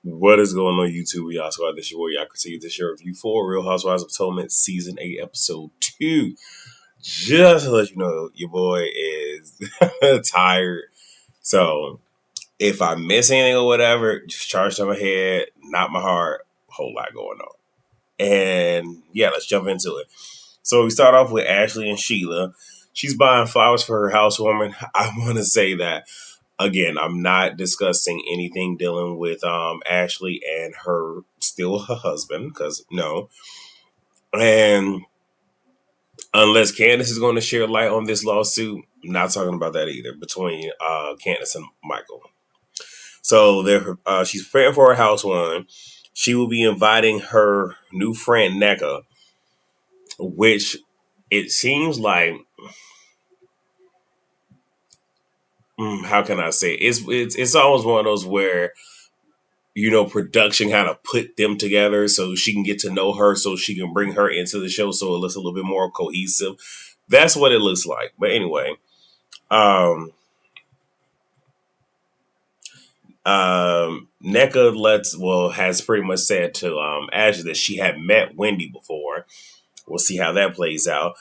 What is going on YouTube? We also got this your boy y'all continue to share review for Real Housewives of Potomac season 8 episode 2. Just to let you know, your boy is tired. So if I miss anything or whatever, just charge to my head, not my heart. Whole lot going on. And yeah, let's jump into it. So we start off with Ashley and Sheila. She's buying flowers for her housewarming. I want to say that again, I'm not discussing anything dealing with Ashley and her husband, because no. And unless Candace is going to share light on this lawsuit, I'm not talking about that either between Candace and Michael. So she's preparing for her housewarming. She will be inviting her new friend Neka, which it seems like how can I say it's always one of those where production kind of put them together so she can get to know her, so she can bring her into the show, so it looks a little bit more cohesive. That's what it looks like. But anyway, Neka has pretty much said to Ashley that she had met Wendy before. We'll see how that plays out.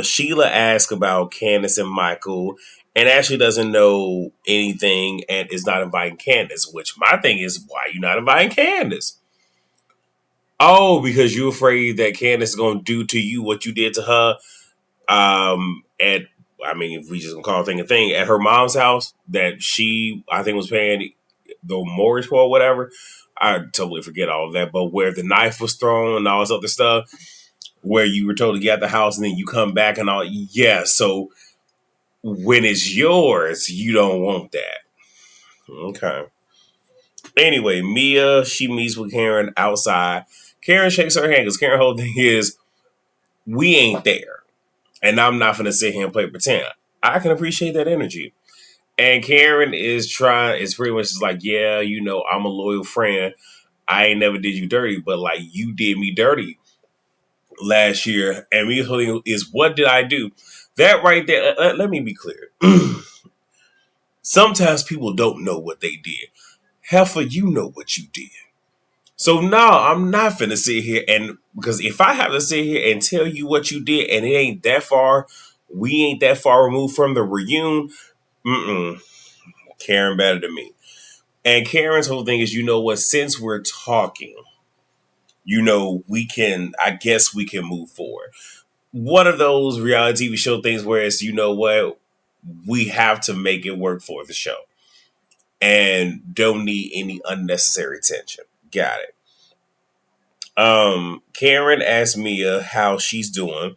Sheila asked about Candace and Michael, and Ashley doesn't know anything and is not inviting Candace, which my thing is, why are you not inviting Candace? Oh, because you're afraid that Candace is going to do to you what you did to her. If we just gonna call a thing, at her mom's house that she, I think, was paying the mortgage for or whatever. I totally forget all of that. But where the knife was thrown and all this other stuff, where you were told to get out the house and then you come back and all. Yeah, so when it's yours, you don't want that. Okay. Anyway, Mia, she meets with Karen outside. Karen shakes her hand because Karen's whole thing is, we ain't there. And I'm not going to sit here and play pretend. I can appreciate that energy. And Karen is pretty much just like, yeah, I'm a loyal friend. I ain't never did you dirty, but like you did me dirty last year. And Mia's whole thing is, what did I do? That right there, let me be clear. Sometimes people don't know what they did. Heifer, you know what you did. So no, I'm not finna sit here because if I have to sit here and tell you what you did and it ain't that far, we ain't that far removed from the reunion, Karen better than me. And Karen's whole thing is, since we're talking, I guess we can move forward. One of those reality TV show things where it's, we have to make it work for the show and don't need any unnecessary tension. Got it. Karen asked Mia how she's doing,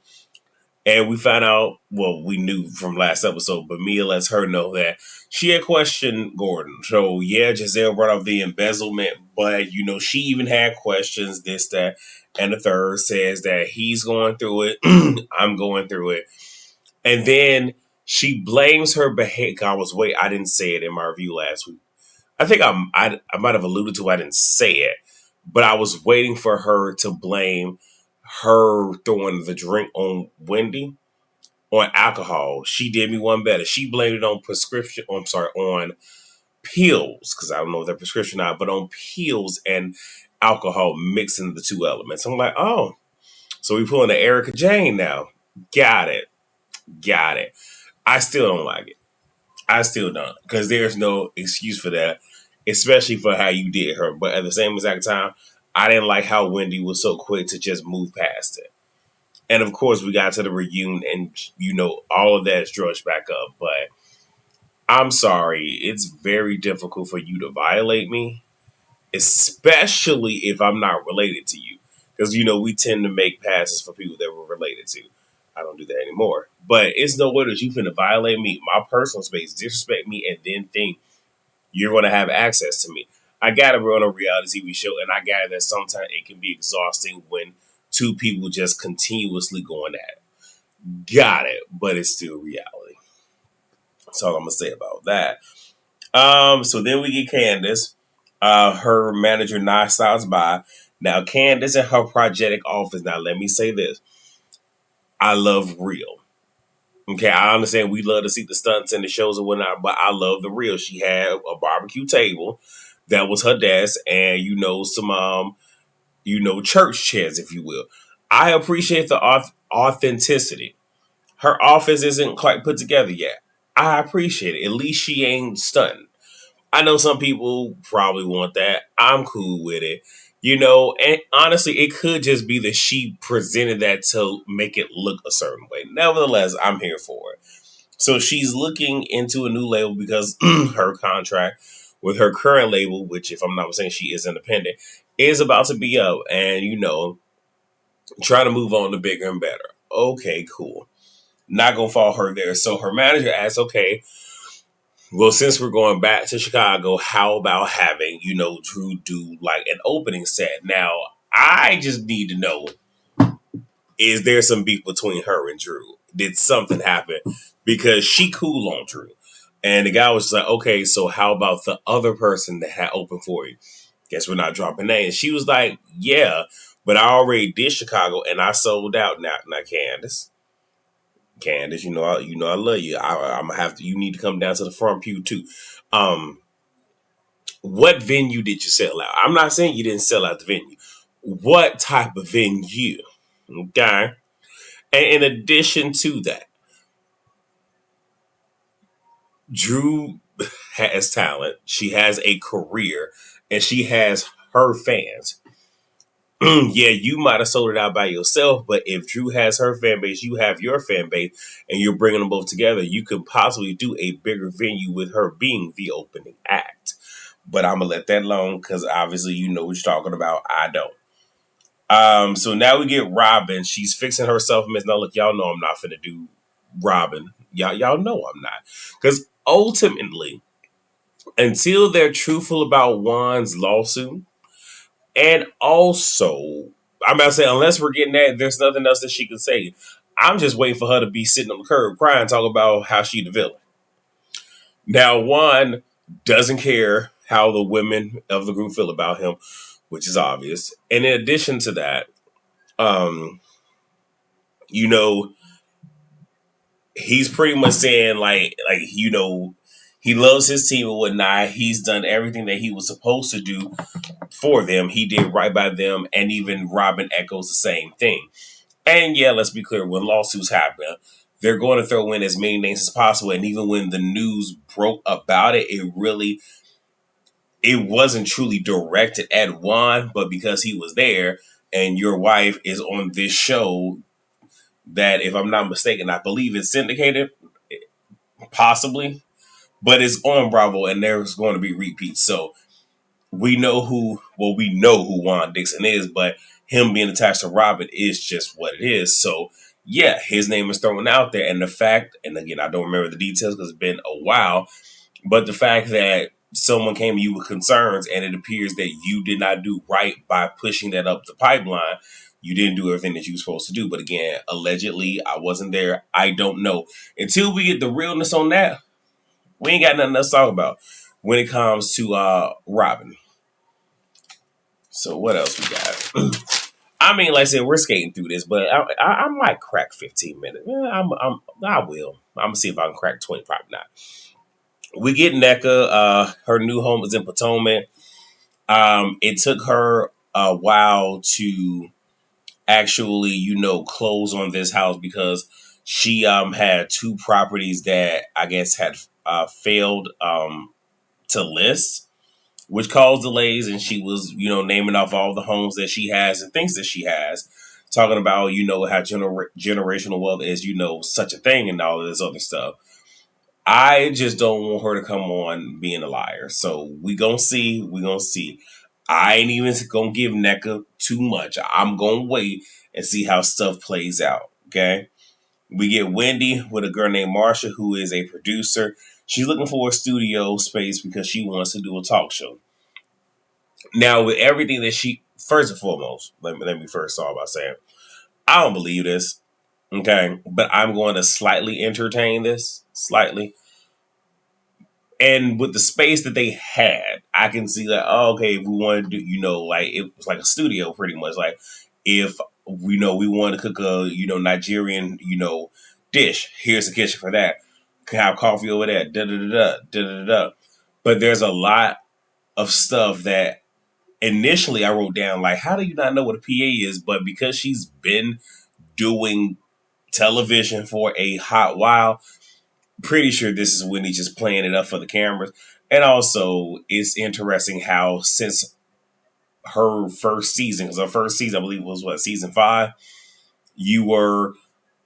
and we found out, we knew from last episode, but Mia lets her know that she had questioned Gordon. So yeah, Giselle brought up the embezzlement, but she even had questions, this, that, and the third. Says that he's going through it, I'm going through it. And then she blames her behavior. I didn't say it in my review last week. I think I might have alluded to it. I didn't say it, but I was waiting for her to blame her throwing the drink on Wendy on alcohol. She did me one better. She blamed it on on pills, because I don't know if they're prescription or not, but on pills and alcohol mixing the two elements. I'm like, oh, so we pulling the Erica Jane now. Got it. I still don't like it. I still don't, because there's no excuse for that, especially for how you did her. But at the same exact time, I didn't like how Wendy was so quick to just move past it. And of course, we got to the reunion and, all of that is drudged back up. But I'm sorry, it's very difficult for you to violate me, especially if I'm not related to you. Because, we tend to make passes for people that we're related to. I don't do that anymore. But it's no way that you finna violate me, my personal space, disrespect me, and then think you're going to have access to me. I got to run a reality TV show, and I got that sometimes it can be exhausting when two people just continuously going at it. Got it, but it's still reality. That's all I'm going to say about that. So then we get Candace. Her manager, Nye, stops by. Now, Candace in her projectic office. Now, let me say this. I love real. Okay, I understand we love to see the stunts and the shows and whatnot, but I love the real. She had a barbecue table. That was her desk, and some church chairs, if you will. I appreciate the authenticity. Her office isn't quite put together yet. I appreciate it. At least she ain't stunned. I know some people probably want that. I'm cool with it. And honestly, it could just be that she presented that to make it look a certain way. Nevertheless, I'm here for it. So she's looking into a new label because her contract with her current label, which, if I'm not mistaken, she is independent, is about to be up. And, trying to move on to bigger and better. Okay, cool. Not going to fall her there. So her manager asks, okay, well, since we're going back to Chicago, how about having, Drew do like an opening set? Now, I just need to know, is there some beef between her and Drew? Did something happen? Because she cool on Drew. And the guy was just like, okay, so how about the other person that had opened for you? Guess we're not dropping names. She was like, yeah, but I already did Chicago and I sold out. Now, Candace, I love you. I'm gonna have to. You need to come down to the front pew too. Um, what venue did you sell out? I'm not saying you didn't sell out the venue. What type of venue? Okay. And in addition to that, Drew has talent. She has a career, and she has her fans. Yeah, you might have sold it out by yourself, but if Drew has her fan base, you have your fan base, and you're bringing them both together, you could possibly do a bigger venue with her being the opening act. But I'm gonna let that alone because obviously you know what you're talking about. I don't. So now we get Robin. She's fixing herself. Miss, now look, y'all know I'm not finna do Robin. Y'all know I'm not, because ultimately, until they're truthful about Juan's lawsuit. And also, I'm about to say, unless we're getting that, there's nothing else that she can say. I'm just waiting for her to be sitting on the curb crying, talking about how she the villain. Now, Juan doesn't care how the women of the group feel about him, which is obvious. And in addition to that, um, you know, he's pretty much saying he loves his team and whatnot. He's done everything that he was supposed to do for them. He did right by them, and even Robin echoes the same thing. And yeah, let's be clear, when lawsuits happen, they're going to throw in as many names as possible. And even when the news broke about it, it wasn't truly directed at Juan, but because he was there and your wife is on this show that, if I'm not mistaken, I believe it's syndicated, possibly, but it's on Bravo and there's going to be repeats. So we know who Juan Dixon is, but him being attached to Robin is just what it is. So yeah, his name is thrown out there. And the fact, and again, I don't remember the details because it's been a while, but the fact that someone came to you with concerns and it appears that you did not do right by pushing that up the pipeline, you didn't do everything that you were supposed to do. But again, allegedly, I wasn't there. I don't know. Until we get the realness on that, we ain't got nothing else to talk about when it comes to Robin. So what else we got? I mean, like I said, we're skating through this, but I might crack 15 minutes. I will. I'm gonna see if I can crack 20. Probably not. We get NECA. Her new home is in Potomac. It took her a while to actually, close on this house because she had two properties that I guess had failed to list, which caused delays. And she was, naming off all the homes that she has and things that she has, talking about, how generational wealth is, such a thing and all of this other stuff. I just don't want her to come on being a liar. So we gonna see. I ain't even gonna give NECA too much. I'm gonna wait and see how stuff plays out. Okay. We get Wendy with a girl named Marsha, who is a producer. She's looking for a studio space because she wants to do a talk show. Now, with everything that first and foremost, let me first start by saying, I don't believe this. Okay. But I'm going to slightly entertain this. Slightly. And with the space that they had, I can see that, okay, if we want to do, it was like a studio pretty much. Like, if we want to cook a, Nigerian, dish, here's the kitchen for that. Can have coffee over there, da da da da da da da. But there's a lot of stuff that initially I wrote down, like, how do you not know what a PA is? But because she's been doing television for a hot while, pretty sure this is Wendy just playing it up for the cameras. And also, it's interesting how since her first season, because her first season, I believe, was what, season 5, you were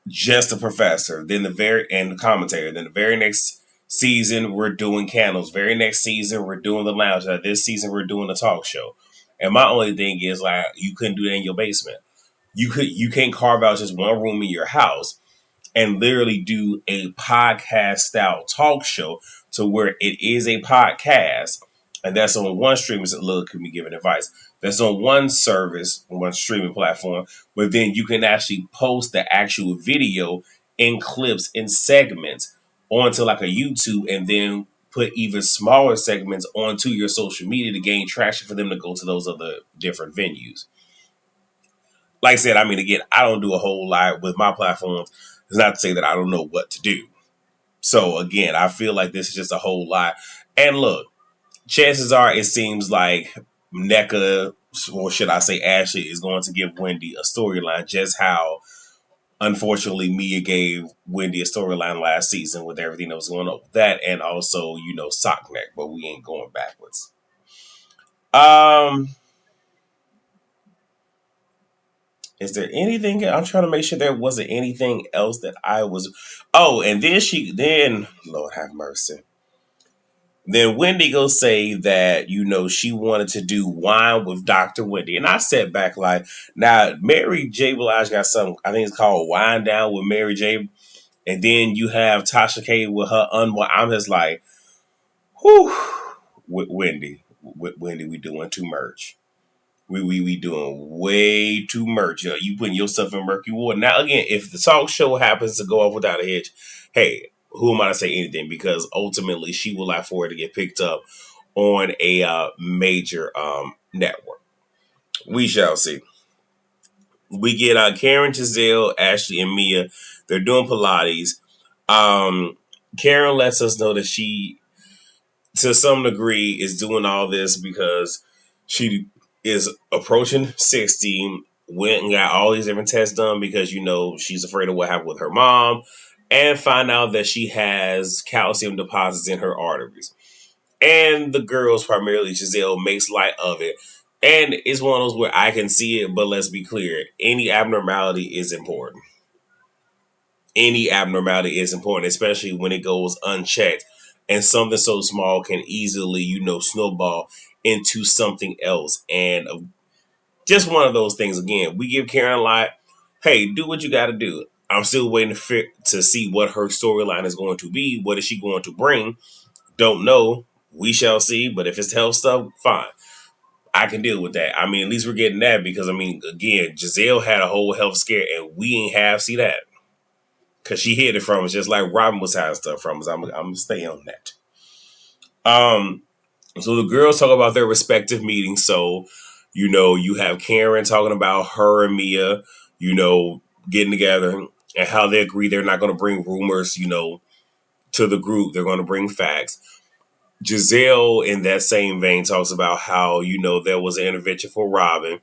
just a professor, then the very and the commentator. Then the very next season, we're doing candles. Very next season, we're doing the lounge. Now, this season, we're doing the talk show. And my only thing is, like, you couldn't do that in your basement. You can't carve out just one room in your house and literally do a podcast style talk show to where it is a podcast, and that's on one streaming. Look, can be giving advice. That's on one service, one streaming platform, but then you can actually post the actual video in clips in segments onto like a YouTube, and then put even smaller segments onto your social media to gain traction for them to go to those other different venues. Like I said, I mean, again, I don't do a whole lot with my platforms. It's not to say that I don't know what to do. So again, I feel like this is just a whole lot. And look, chances are it seems like NECA, or should I say Ashley, is going to give Wendy a storyline, just how unfortunately Mia gave Wendy a storyline last season with everything that was going on with that, and also, Sock Neck, but we ain't going backwards. Is there anything? I'm trying to make sure there wasn't anything else that I was. Oh, and then Lord have mercy. Then Wendy go say that, she wanted to do wine with Dr. Wendy. And I sat back like, now, Mary J. Blige got something, I think it's called Wine Down with Mary J. And then you have Tasha K with her unwind. I'm just like, whew, Wendy, we doing too much. We doing way too much. You putting yourself in murky water. Now, again, if the talk show happens to go off without a hitch, hey, who am I to say anything? Because ultimately, she will like for it to get picked up on a major network. We shall see. We get Karen, Giselle, Ashley, and Mia. They're doing Pilates. Karen lets us know that she, to some degree, is doing all this because she is approaching 60, went and got all these different tests done because, she's afraid of what happened with her mom, and find out that she has calcium deposits in her arteries. And the girls, primarily Giselle, makes light of it. And it's one of those where I can see it, but let's be clear, any abnormality is important. Any abnormality is important, especially when it goes unchecked. And something so small can easily, snowball into something else. And just one of those things. Again, we give Karen a lot. Hey, do what you got to do. I'm still waiting to see what her storyline is going to be. What is she going to bring? Don't know. We shall see. But if it's health stuff, fine. I can deal with that. I mean, at least we're getting that because, again, Giselle had a whole health scare and we ain't see that. Because she hid it from us just like Robin was hiding stuff from us. I'm going to stay on that. So the girls talk about their respective meetings. So, you have Karen talking about her and Mia, getting together and how they agree they're not going to bring rumors, to the group. They're going to bring facts. Giselle, in that same vein, talks about how, there was an intervention for Robin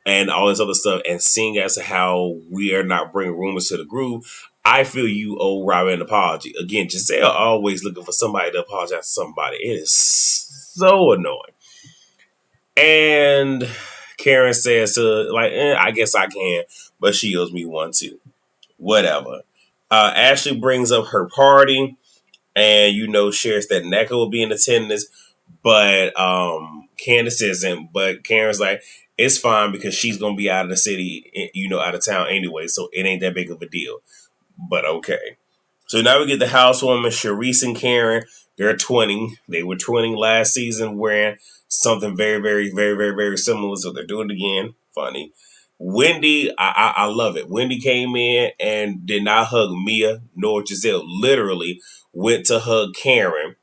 and all this other stuff, and seeing as to how we are not bringing rumors to the group, I feel you owe Robin an apology. Again, Giselle always looking for somebody to apologize to somebody. It is so annoying. And Karen says I guess I can, but she owes me one too. Whatever. Ashley brings up her party and, shares that NECA will be in attendance, but Candace isn't. But Karen's like, it's fine because she's going to be out of the city, out of town anyway, so it ain't that big of a deal. But okay. So now we get the housewoman, Sharice and Karen. They're twinning. They were twinning last season wearing something very, very, very, very, very similar. So they're doing it again. Funny. Wendy, I love it. Wendy came in and did not hug Mia nor Giselle. Literally went to hug Karen.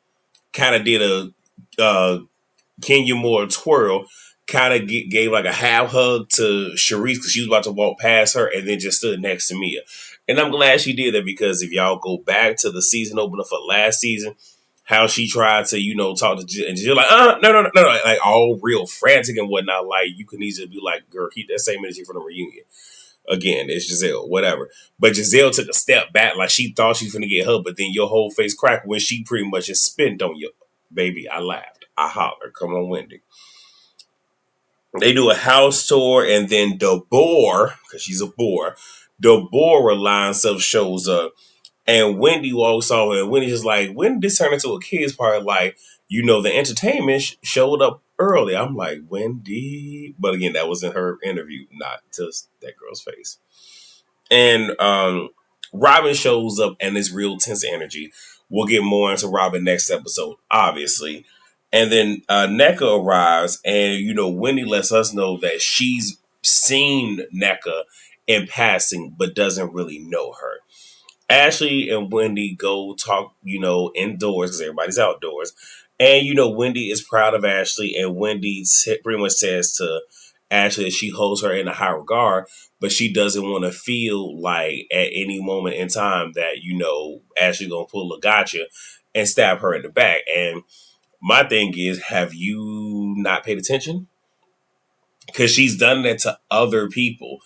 Kind of did a Kenya Moore twirl. Kind of gave like a half hug to Sharice because she was about to walk past her and then just stood next to Mia. And I'm glad she did that because if y'all go back to the season opener for last season, how she tried to, talk to Giselle, and Giselle like, no, like all real frantic and whatnot. Like, you can easily be like, girl, keep that same energy for the reunion. Again, it's Giselle, whatever. But Giselle took a step back, like she thought she was gonna get her, but then your whole face cracked when she pretty much just spent on you. Baby, I laughed. I hollered. Come on, Wendy. They do a house tour, and then Deborah, because she's a bore, Deborah line stuff shows up. And Wendy walks off, and Wendy's just like, when did this turn into a kid's party? Like, the entertainment showed up early. I'm like, Wendy. But again, that was in her interview, not to that girl's face. And Robin shows up, and this real tense energy. We'll get more into Robin next episode, obviously. And then NECA arrives, and, Wendy lets us know that she's seen NECA in passing, but doesn't really know her. Ashley and Wendy go talk, indoors because everybody's outdoors. And, Wendy is proud of Ashley, and Wendy pretty much says to Ashley that she holds her in a high regard, but she doesn't want to feel like at any moment in time that, Ashley going to pull a gotcha and stab her in the back. And my thing is, have you not paid attention? Because she's done that to other people.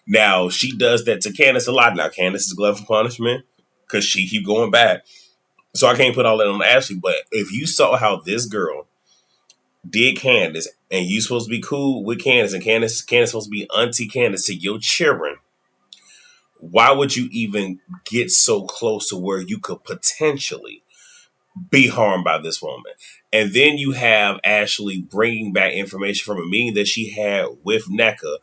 Now, she does that to Candace a lot. Now, Candace is glad for punishment because she keep going back. So I can't put all that on Ashley. But if you saw how this girl did Candace, and you supposed to be cool with Candace, and Candace supposed to be Auntie Candace to your children, why would you even get so close to where you could potentially be harmed by this woman? And then you have Ashley bringing back information from a meeting that she had with NECA,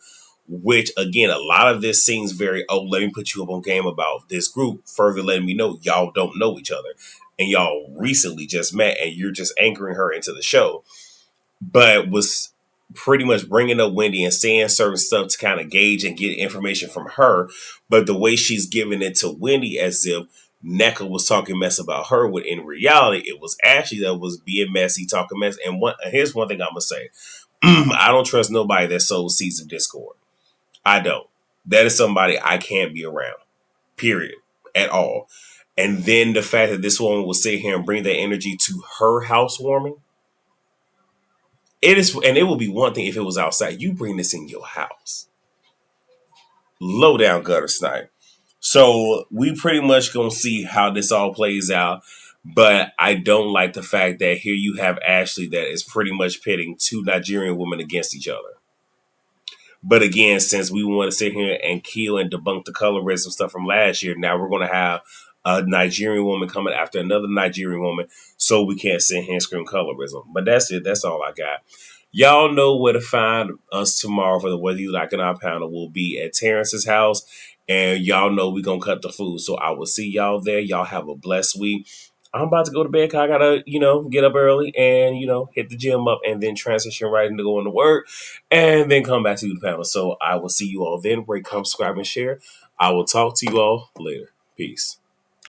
which, again, a lot of this seems very, let me put you up on game about this group, further letting me know y'all don't know each other. And y'all recently just met, and you're just anchoring her into the show. But was pretty much bringing up Wendy and saying certain stuff to kind of gauge and get information from her. But the way she's giving it to Wendy as if NECA was talking mess about her, when in reality, it was Ashley that was being messy, talking mess. And here's one thing I'm going to say. I don't trust nobody that sows seeds of discord. I don't. That is somebody I can't be around. Period. At all. And then the fact that this woman will sit here and bring that energy to her housewarming. And it would be one thing if it was outside. You bring this in your house. Low down gutter snipe. So we pretty much gonna see how this all plays out. But I don't like the fact that here you have Ashley that is pretty much pitting two Nigerian women against each other. But again, since we want to sit here and kill and debunk the colorism stuff from last year, now we're going to have a Nigerian woman coming after another Nigerian woman, so we can't sit here and scream colorism. But that's it. That's all I got. Y'all know where to find us tomorrow for the Whether You Like It or Not panel. We'll be at Terrence's house, and y'all know we're going to cut the food. So I will see y'all there. Y'all have a blessed week. I'm about to go to bed because I got to, get up early and, hit the gym up and then transition right into going to work and then come back to the panel. So I will see you all then. Rate, comment, subscribe, and share. I will talk to you all later. Peace.